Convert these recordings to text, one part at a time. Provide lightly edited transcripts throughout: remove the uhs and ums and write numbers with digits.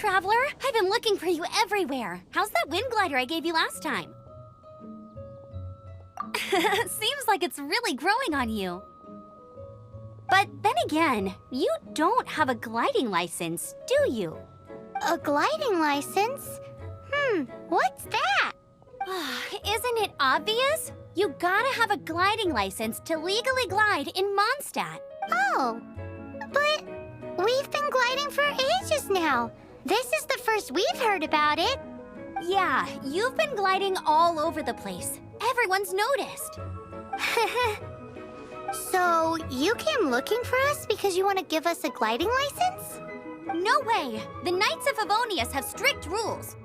traveler. I've been looking for you everywhere. How's that wind glider I gave you last time? Seems like it's really growing on you. But then again, you don't have a gliding license, do you? A gliding license? What's that? Isn't it obvious? You gotta have a gliding license to legally glide in Mondstadt. Oh, but we've been gliding for ages now. This is the first we've heard about it. Yeah, you've been gliding all over the place. Everyone's noticed. So, you came looking for us because you want to give us a gliding license? No way! The Knights of Favonius have strict rules.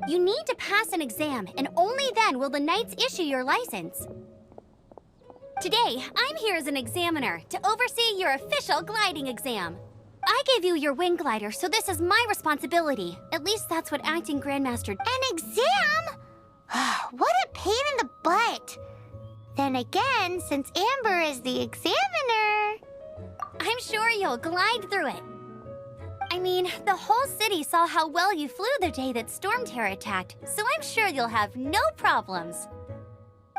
You need to pass an exam, and only then will the Knights issue your license. Today, I'm here as an examiner to oversee your official gliding exam. I gave you your wing glider, so this is my responsibility. At least that's what Acting Grandmaster... An exam? What a pain in the butt. Then again, since Amber is the examiner... I'm sure you'll glide through it. I mean, the whole city saw how well you flew the day that Storm Terror attacked, so I'm sure you'll have no problems.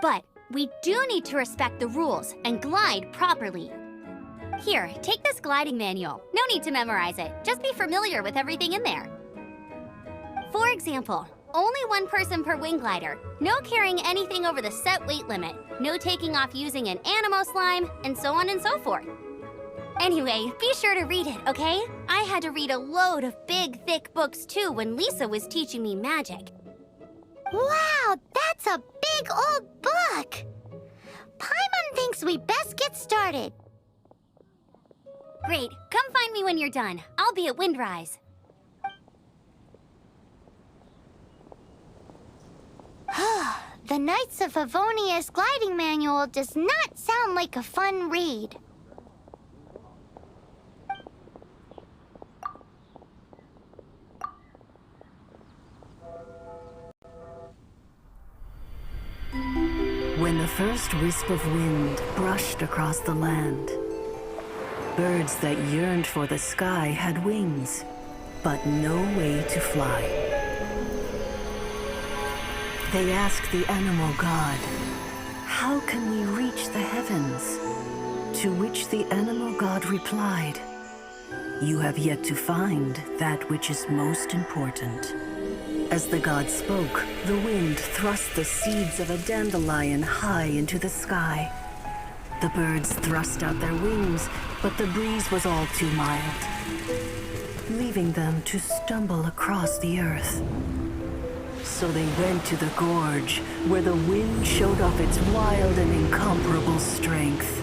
But we do need to respect the rules and glide properly. Here, take this gliding manual. No need to memorize it. Just be familiar with everything in there. For example, only one person per wing glider. No carrying anything over the set weight limit. No taking off using an animo slime, and so on and so forth. Anyway, be sure to read it, okay? I had to read a load of big, thick books too when Lisa was teaching me magic. Wow, that's a big old book! Paimon thinks we best get started. Great, come find me when you're done. I'll be at Windrise. The Knights of Favonius gliding manual does not sound like a fun read. When the first wisp of wind brushed across the land, birds that yearned for the sky had wings, but no way to fly. They asked the animal god, "How can we reach the heavens?" To which the animal god replied, "You have yet to find that which is most important." As the god spoke, the wind thrust the seeds of a dandelion high into the sky. The birds thrust out their wings, but the breeze was all too mild, leaving them to stumble across the earth. So they went to the gorge, where the wind showed off its wild and incomparable strength.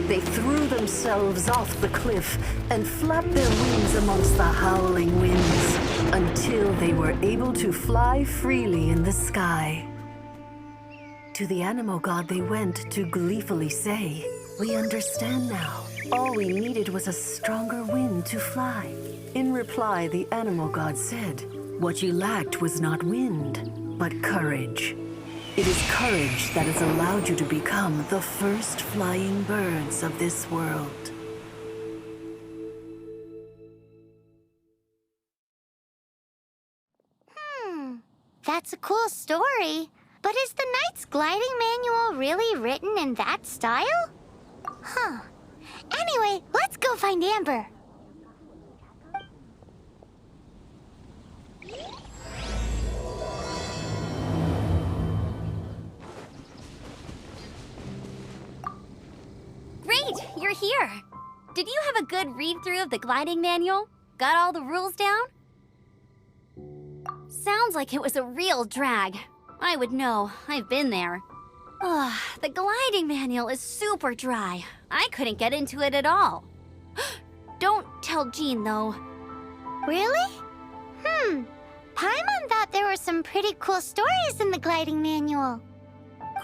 They threw themselves off the cliff and flapped their wings amongst the howling winds until they were able to fly freely in the sky. To the animal god they went to gleefully say, "We understand now. All we needed was a stronger wind to fly." In reply, the animal god said, "What you lacked was not wind, but courage. It is courage that has allowed you to become the first flying birds of this world." That's a cool story. But is the Knight's gliding manual really written in that style? Anyway, let's go find Amber. Great, you're here. Did you have a good read-through of the gliding manual? Got all the rules down? Sounds like it was a real drag. I would know. I've been there. The gliding manual is super dry. I couldn't get into it at all. Don't tell Jean, though. Really? Paimon thought there were some pretty cool stories in the gliding manual.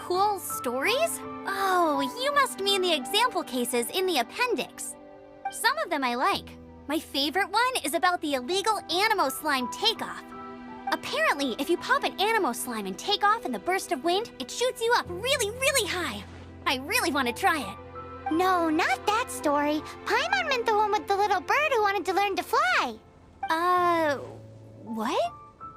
Cool stories? Oh, you must mean the example cases in the appendix. Some of them I like. My favorite one is about the illegal animo slime takeoff. Apparently, if you pop an animo slime and take off in the burst of wind, it shoots you up really, really high. I really want to try it. No, not that story. Paimon meant the one with the little bird who wanted to learn to fly. What?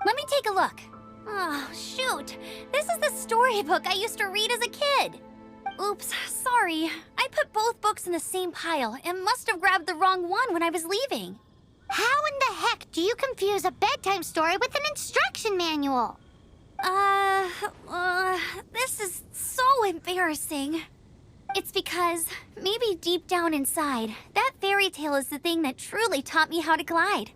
Let me take a look. Oh, shoot. This is the storybook I used to read as a kid. Oops, sorry. I put both books in the same pile and must have grabbed the wrong one when I was leaving. How in the heck do you confuse a bedtime story with an instruction manual? This is so embarrassing. It's because, maybe deep down inside, that fairy tale is the thing that truly taught me how to glide.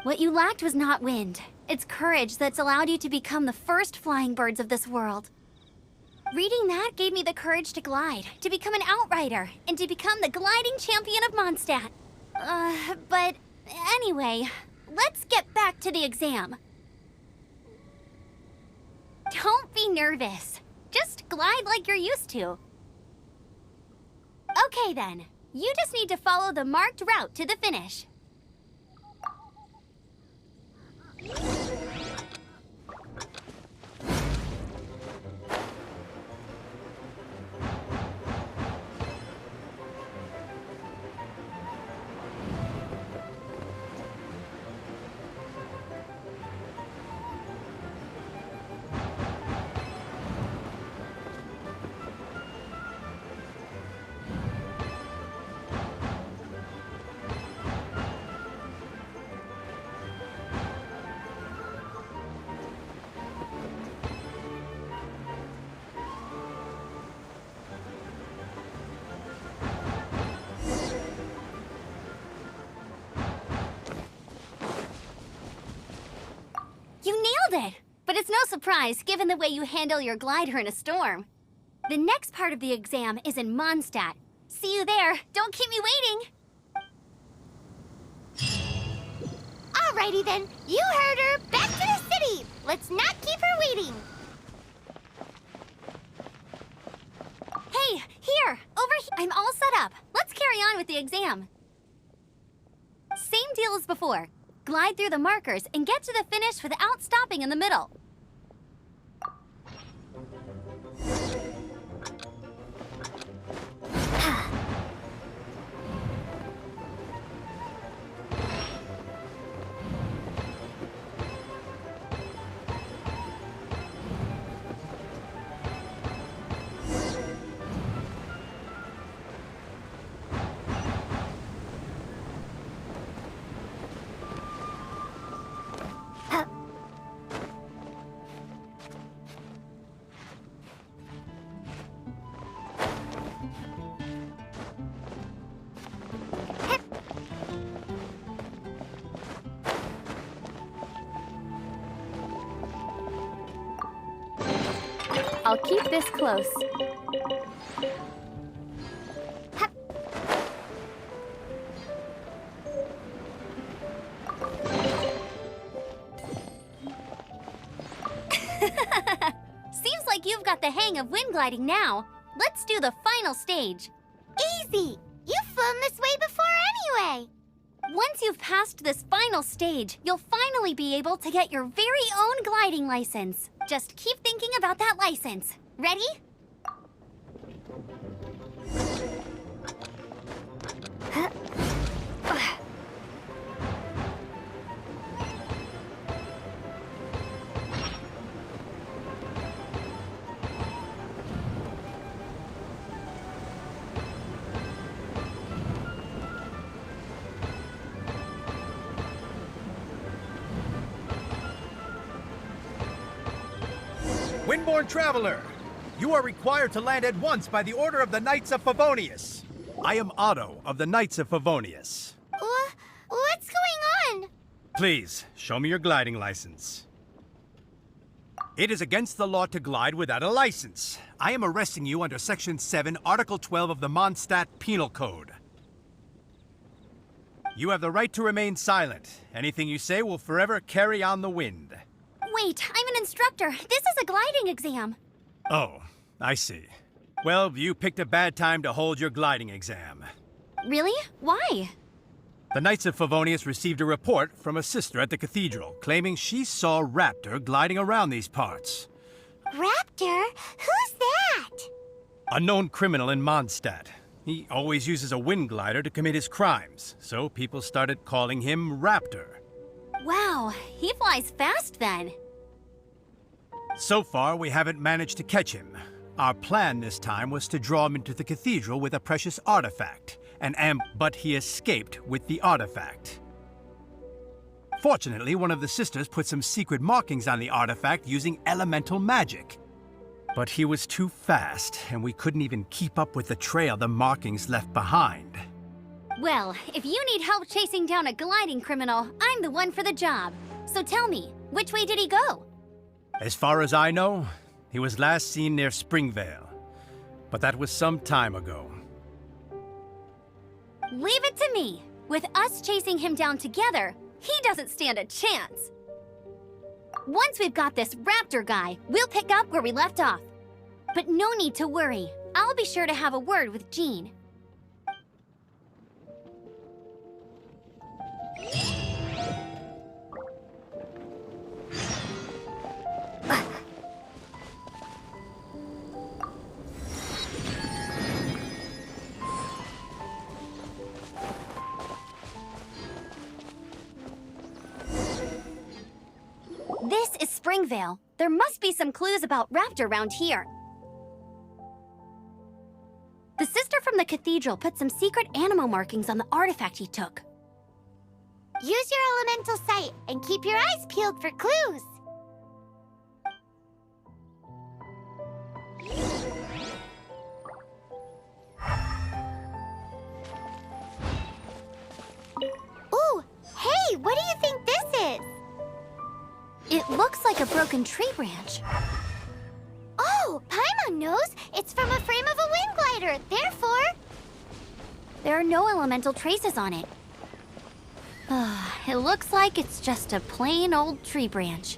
What you lacked was not wind. It's courage that's allowed you to become the first flying birds of this world. Reading that gave me the courage to glide, to become an outrider, and to become the gliding champion of Mondstadt. But anyway, let's get back to the exam. Don't be nervous. Just glide like you're used to. Okay then, you just need to follow the marked route to the finish. You nailed it! But it's no surprise, given the way you handle your glider in a storm. The next part of the exam is in Mondstadt. See you there. Don't keep me waiting. Alrighty then, you heard her. Back to the city. Let's not keep her waiting. Hey, here, over here. I'm all set up. Let's carry on with the exam. Same deal as before. Glide through the markers and get to the finish without stopping in the middle. I'll keep this close. Seems like you've got the hang of wind gliding now. Let's do the final stage. Easy. You've flown this way before anyway. Once you've passed this final stage, you'll finally be able to get your very own gliding license. Just keep thinking about that license. Ready? Windborne traveler, you are required to land at once by the order of the Knights of Favonius. I am Otto of the Knights of Favonius. What's going on? Please, show me your gliding license. It is against the law to glide without a license. I am arresting you under Section 7, Article 12 of the Mondstadt Penal Code. You have the right to remain silent. Anything you say will forever carry on the wind. Wait, I'm an instructor. This is a gliding exam. Oh, I see. Well, you picked a bad time to hold your gliding exam. Really? Why? The Knights of Favonius received a report from a sister at the cathedral claiming she saw Raptor gliding around these parts. Raptor? Who's that? A known criminal in Mondstadt. He always uses a wind glider to commit his crimes, so people started calling him Raptor. Wow, he flies fast then. So far, we haven't managed to catch him. Our plan this time was to draw him into the cathedral with a precious artifact, but he escaped with the artifact. Fortunately, one of the sisters put some secret markings on the artifact using elemental magic. But he was too fast, and we couldn't even keep up with the trail the markings left behind. Well, if you need help chasing down a gliding criminal, I'm the one for the job. So tell me, which way did he go? As far as I know, he was last seen near Springvale. But that was some time ago. Leave it to me. With us chasing him down together, he doesn't stand a chance. Once we've got this raptor guy, we'll pick up where we left off. But no need to worry. I'll be sure to have a word with Jean. This is Springvale. There must be some clues about raptor around here. The sister from the cathedral put some secret animal markings on the artifact he took. Use your elemental sight and keep your eyes peeled for clues. Ooh, hey, what do you think this is? It looks like a broken tree branch. Oh, Paimon knows. It's from a frame of a wind glider. Therefore, There are no elemental traces on it. It looks like it's just a plain old tree branch.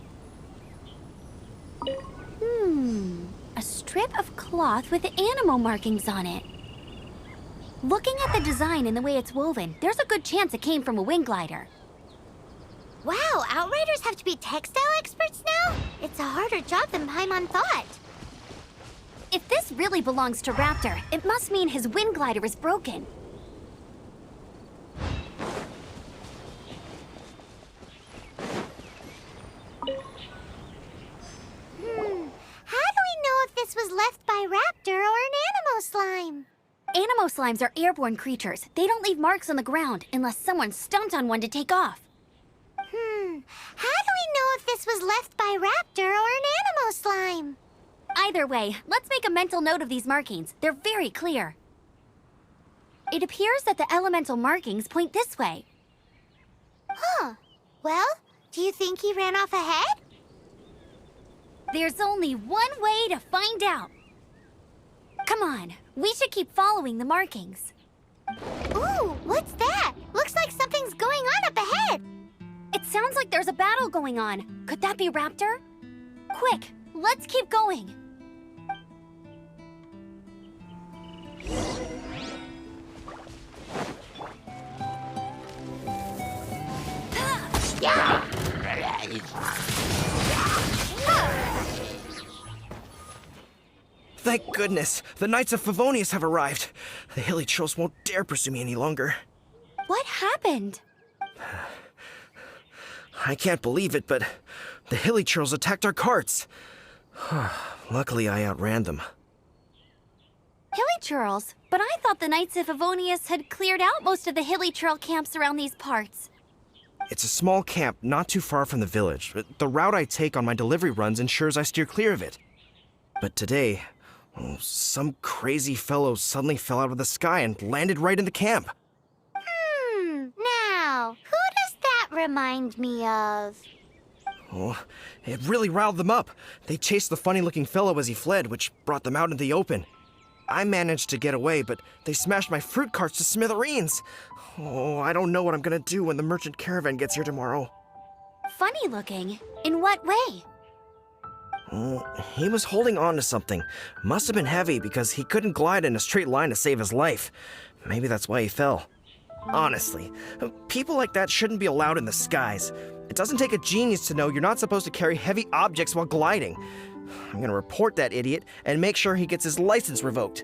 A strip of cloth with animal markings on it. Looking at the design and the way it's woven, there's a good chance it came from a wind glider. wow, Outriders have to be textile experts now? It's a harder job than Paimon thought. If this really belongs to Raptor, it must mean his wind glider is broken. How do we know if this was left by Raptor or an Animo slime? Animo slimes are airborne creatures. They don't leave marks on the ground unless someone stomped on one to take off. How do we know if this was left by Raptor or an Animo slime? Either way, let's make a mental note of these markings. They're very clear. It appears that the elemental markings point this way. Huh. Well, do you think he ran off ahead? There's only one way to find out. Come on, we should keep following the markings. Ooh, what's that? Looks like something's going on up ahead. It sounds like there's a battle going on. Could that be Raptor? Quick, let's keep going. Thank goodness, the Knights of Favonius have arrived. The hilly trolls won't dare pursue me any longer. What happened? I can't believe it, but the hilly trolls attacked our carts. Luckily, I outran them. Hilly churls? But I thought the Knights of Favonius had cleared out most of the hilly churl camps around these parts. It's a small camp not too far from the village. The route I take on my delivery runs ensures I steer clear of it. But today, some crazy fellow suddenly fell out of the sky and landed right in the camp. Now, who does that remind me of? Oh, it really riled them up. They chased the funny-looking fellow as he fled, which brought them out into the open. I managed to get away, but they smashed my fruit carts to smithereens. Oh, I don't know what I'm gonna do when the merchant caravan gets here tomorrow. Funny looking? In what way? He was holding on to something. Must have been heavy because he couldn't glide in a straight line to save his life. Maybe that's why he fell. Honestly, people like that shouldn't be allowed in the skies. It doesn't take a genius to know you're not supposed to carry heavy objects while gliding. I'm gonna report that idiot and make sure he gets his license revoked.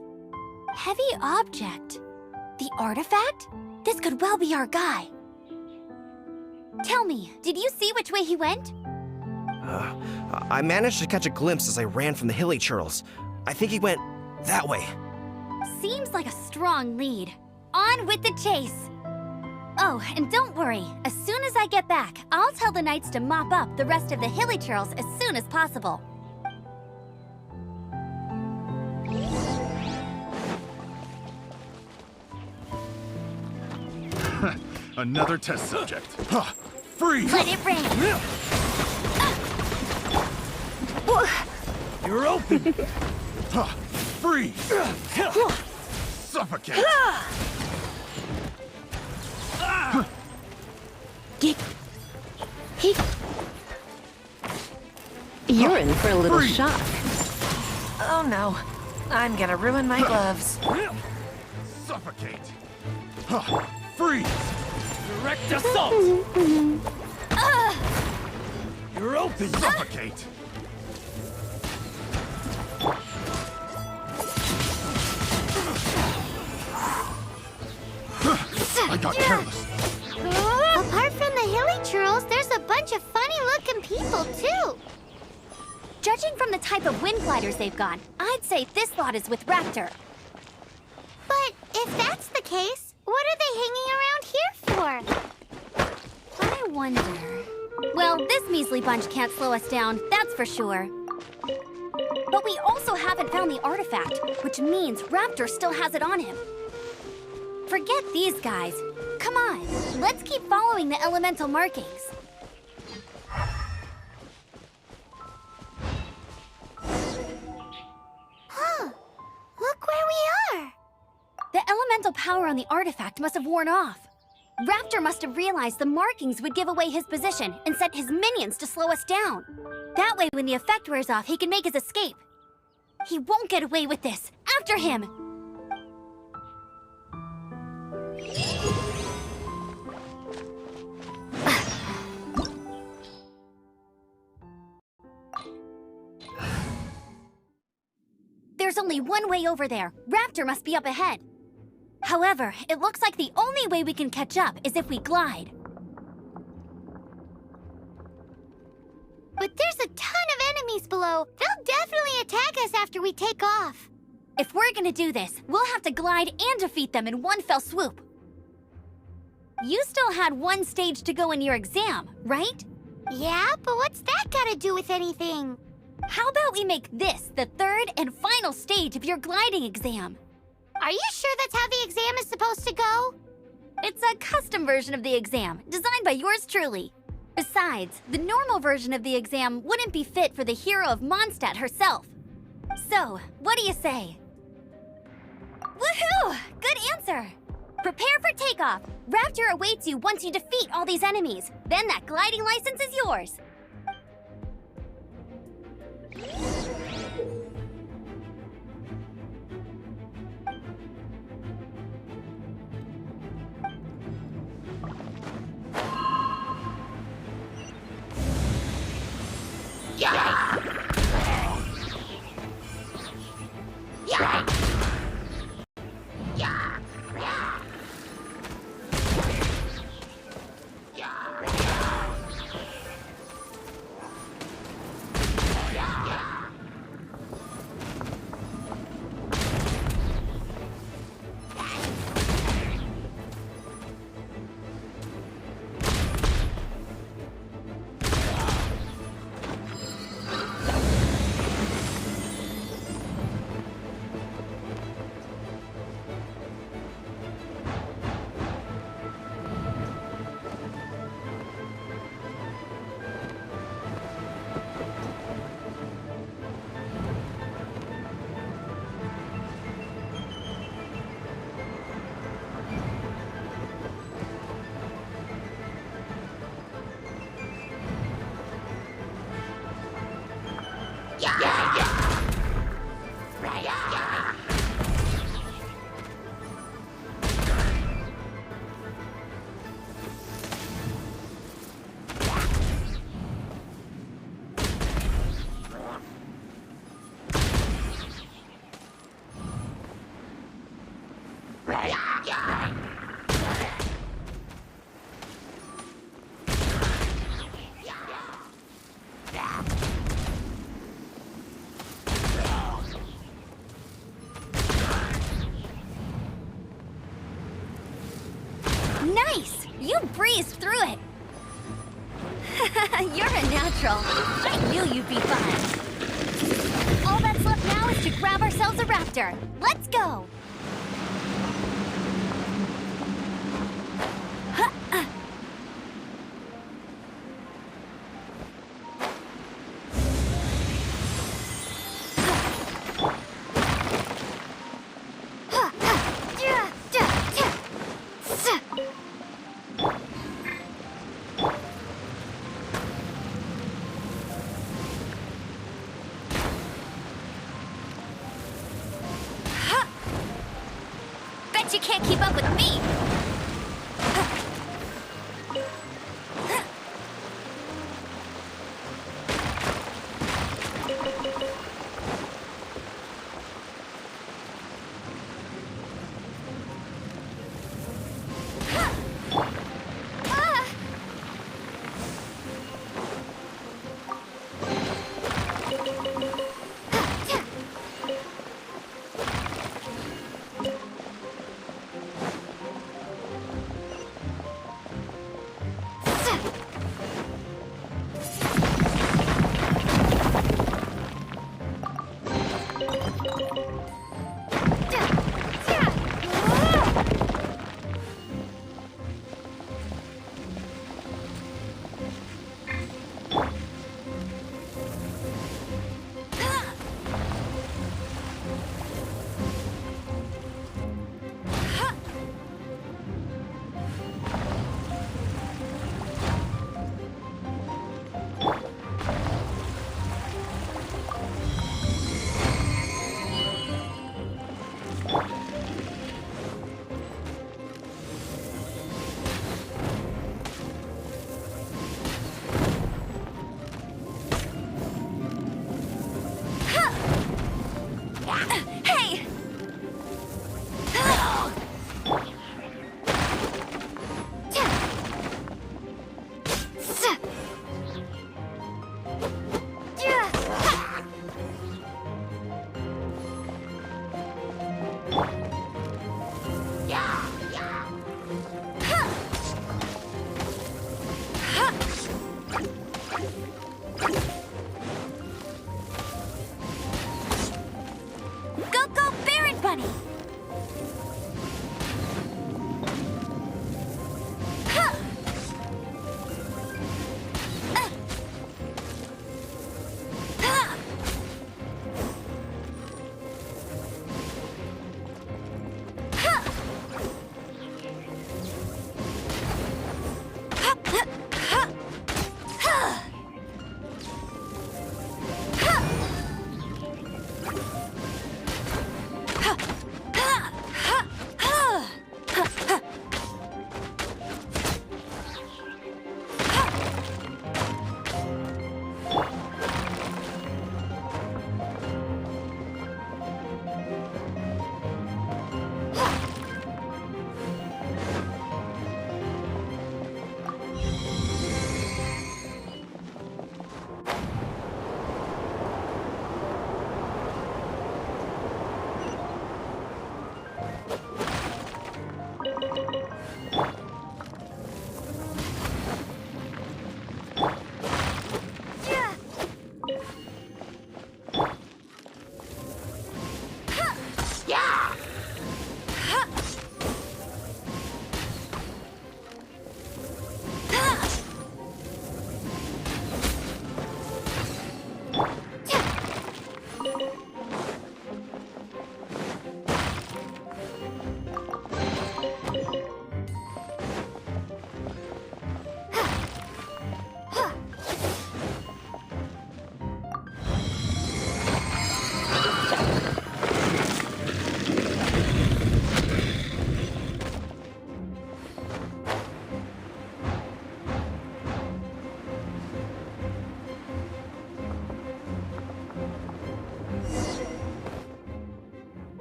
Heavy object? The artifact? This could well be our guy. Tell me, did you see which way he went? I managed to catch a glimpse as I ran from the hilly churls. I think he went that way. Seems like a strong lead. On with the chase! Oh, and don't worry. As soon as I get back, I'll tell the knights to mop up the rest of the hilly churls as soon as possible. Another test subject. Freeze! Let it rain! You're open! Freeze! Suffocate! You're in for a little Freeze. shock. Oh no, I'm gonna ruin my gloves. Suffocate! Freeze! Direct assault! You're open! Suffocate! I got careless. Apart from the hilly churls, there's a bunch of funny-looking people, too. Judging from the type of wind gliders they've got, I'd say this lot is with Raptor. But if that's the case, what are they hanging around here for? I wonder... Well, this measly bunch can't slow us down, that's for sure. But we also haven't found the artifact, which means Raptor still has it on him. Forget these guys. Come on, let's keep following the elemental markings. Huh. Look where we are. The elemental power on the artifact must have worn off. Raptor must have realized the markings would give away his position and sent his minions to slow us down. That way, when the effect wears off, he can make his escape. He won't get away with this. After him! There's only one way over there. Raptor must be up ahead. However, it looks like the only way we can catch up is if we glide. But there's a ton of enemies below. They'll definitely attack us after we take off. If we're gonna do this, we'll have to glide and defeat them in one fell swoop. You still had one stage to go in your exam, right? Yeah, but what's that got to do with anything? How about we make this the third and final stage of your gliding exam? Are you sure that's how the exam is supposed to go? It's a custom version of the exam, designed by yours truly. Besides, the normal version of the exam wouldn't be fit for the hero of Mondstadt herself. So, what do you say? Woohoo! Good answer! Prepare for takeoff. Raptor awaits you once you defeat all these enemies. Then that gliding license is yours. Nice! You breezed through it! You're a natural. I knew you'd be fine. All that's left now is to grab ourselves a raptor. Let's go! You can't keep up with me!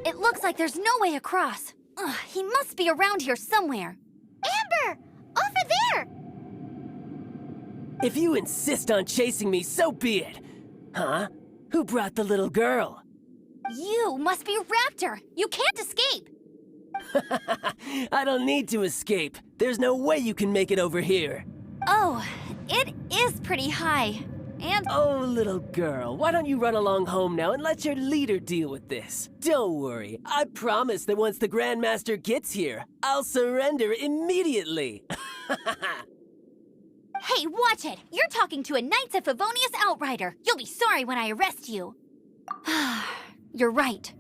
It looks like there's no way across. Ugh, he must be around here somewhere. Amber! Over there! If you insist on chasing me, so be it. Huh? Who brought the little girl? You must be Raptor. You can't escape. I don't need to escape. There's no way you can make it over here. Oh, it is pretty high. And Oh, little girl, why don't you run along home now and let your leader deal with this? Don't worry, I promise that once the Grandmaster gets here, I'll surrender immediately. hey, watch it! You're talking to a Knights of Favonius outrider. You'll be sorry when I arrest you. You're right.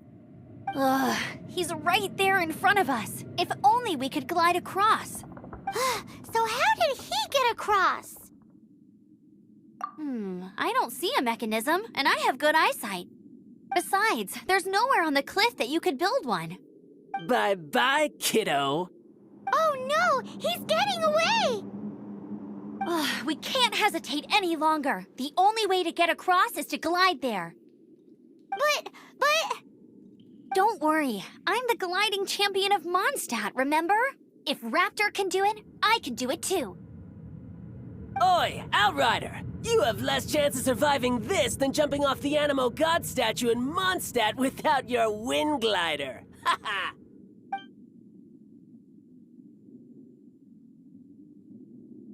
Ugh, he's right there in front of us. If only we could glide across. So how did he get across? I don't see a mechanism, and I have good eyesight. Besides, there's nowhere on the cliff that you could build one. Bye-bye, kiddo. Oh no, he's getting away! Ugh, we can't hesitate any longer. The only way to get across is to glide there. But... Don't worry, I'm the gliding champion of Mondstadt, remember? If Raptor can do it, I can do it too. Oi, Outrider! You have less chance of surviving this than jumping off the Animo God statue in Mondstadt without your wind glider. Ha ha!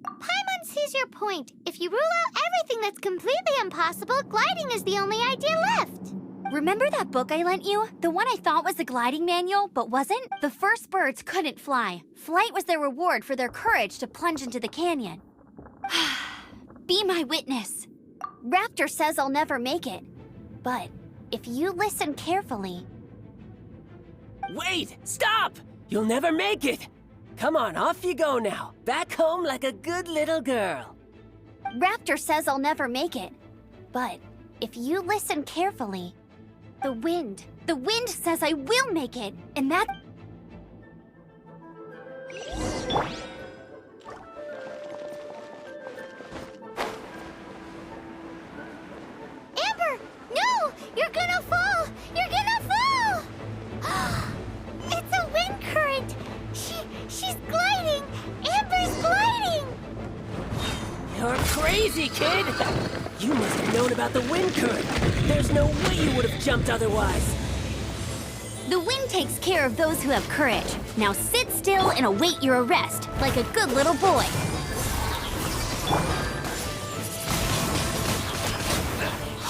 Paimon sees your point. If you rule out everything that's completely impossible, gliding is the only idea left. Remember that book I lent you? The one I thought was the gliding manual, but wasn't? The first birds couldn't fly. Flight was their reward for their courage to plunge into the canyon. Be my witness. Raptor says I'll never make it. But if you listen carefully... Wait! Stop! You'll never make it! Come on, off you go now. Back home like a good little girl. Raptor says I'll never make it. But if you listen carefully... The wind says I will make it, and that... Amber! No! You're gonna fall! You're gonna fall! It's a wind current! She's gliding! Amber's gliding! You're crazy, kid! You must have known about the wind current. There's no way you would have jumped otherwise. The wind takes care of those who have courage. Now sit still and await your arrest, like a good little boy.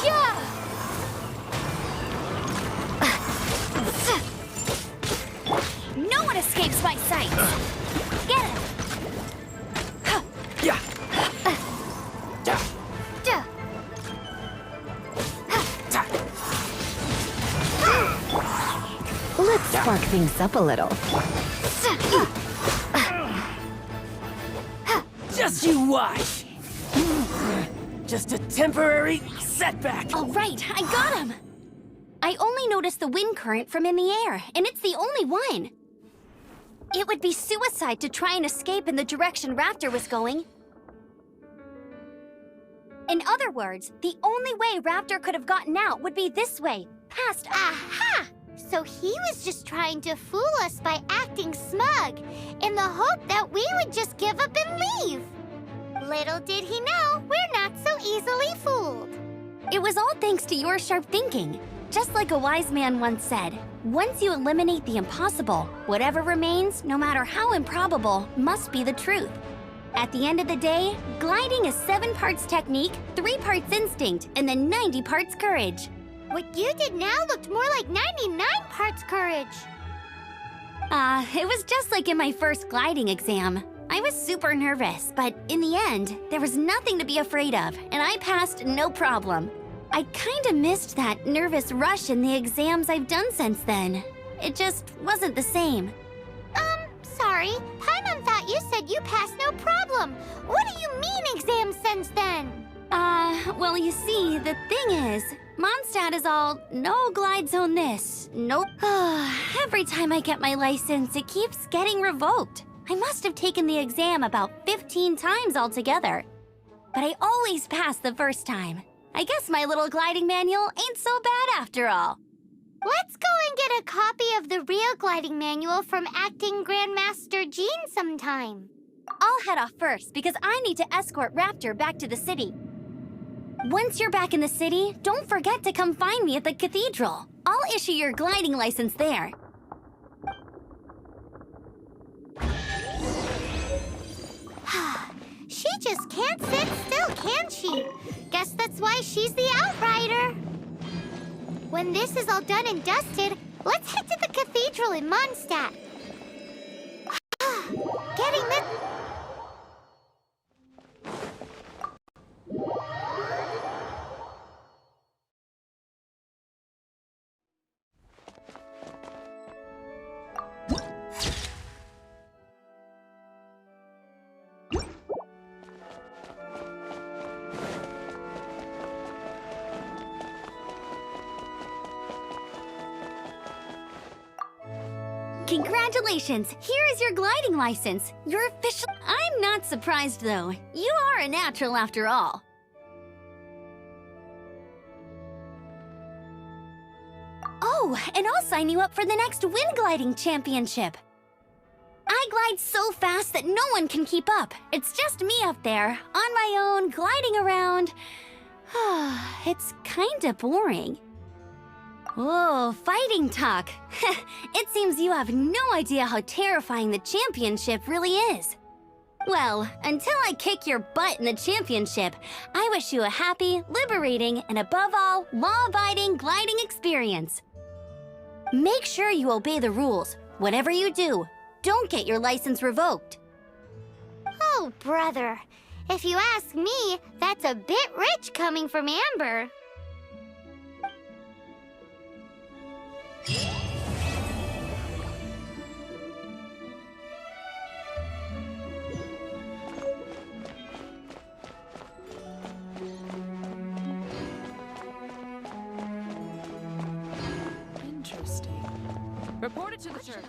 Yeah! No one escapes my sight. Get him! Yeah. Let's spark things up a little. Just you watch. Just a temporary setback. All right, I got him. I only noticed the wind current from in the air, and it's the only one. It would be suicide to try and escape in the direction Raptor was going. In other words, the only way Raptor could have gotten out would be this way, past... Aha! So he was just trying to fool us by acting smug, in the hope that we would just give up and leave. Little did he know, we're not so easily fooled. It was all thanks to your sharp thinking. Just like a wise man once said, once you eliminate the impossible, whatever remains, no matter how improbable, must be the truth. At the end of the day, gliding is 7 parts technique, 3 parts instinct, and then 90 parts courage. What you did now looked more like 99 parts courage. It was just like in my first gliding exam. I was super nervous, but in the end, there was nothing to be afraid of, and I passed no problem. I kinda missed that nervous rush in the exams I've done since then. It just wasn't the same. Sorry. Paimon thought you said you passed no problem. What do you mean exams since then? Well, you see, the thing is, Mondstadt is all, no glide zone this, nope. Every time I get my license, it keeps getting revoked. I must have taken the exam about 15 times altogether. But I always pass the first time. I guess my little gliding manual ain't so bad after all. Let's go and get a copy of the real gliding manual from Acting Grandmaster Jean sometime. I'll head off first because I need to escort Raptor back to the city. Once you're back in the city, don't forget to come find me at the cathedral. I'll issue your gliding license there. can't sit still, can she? Guess that's why she's the outrider. When this is all done and dusted, let's head to the cathedral in Mondstadt. Getting this... Congratulations! Here is your gliding license. You're official. I'm not surprised, though. You are a natural after all. Oh, and I'll sign you up for the next wind gliding championship. I glide so fast that no one can keep up. It's just me up there, on my own, gliding around. It's kinda boring. Whoa, fighting talk. It seems you have no idea how terrifying the championship really is. Well, until I kick your butt in the championship, I wish you a happy, liberating, and above all, law-abiding gliding experience. Make sure you obey the rules. Whatever you do, don't get your license revoked. Oh, brother. If you ask me, that's a bit rich coming from Amber. Interesting. Report it to the church.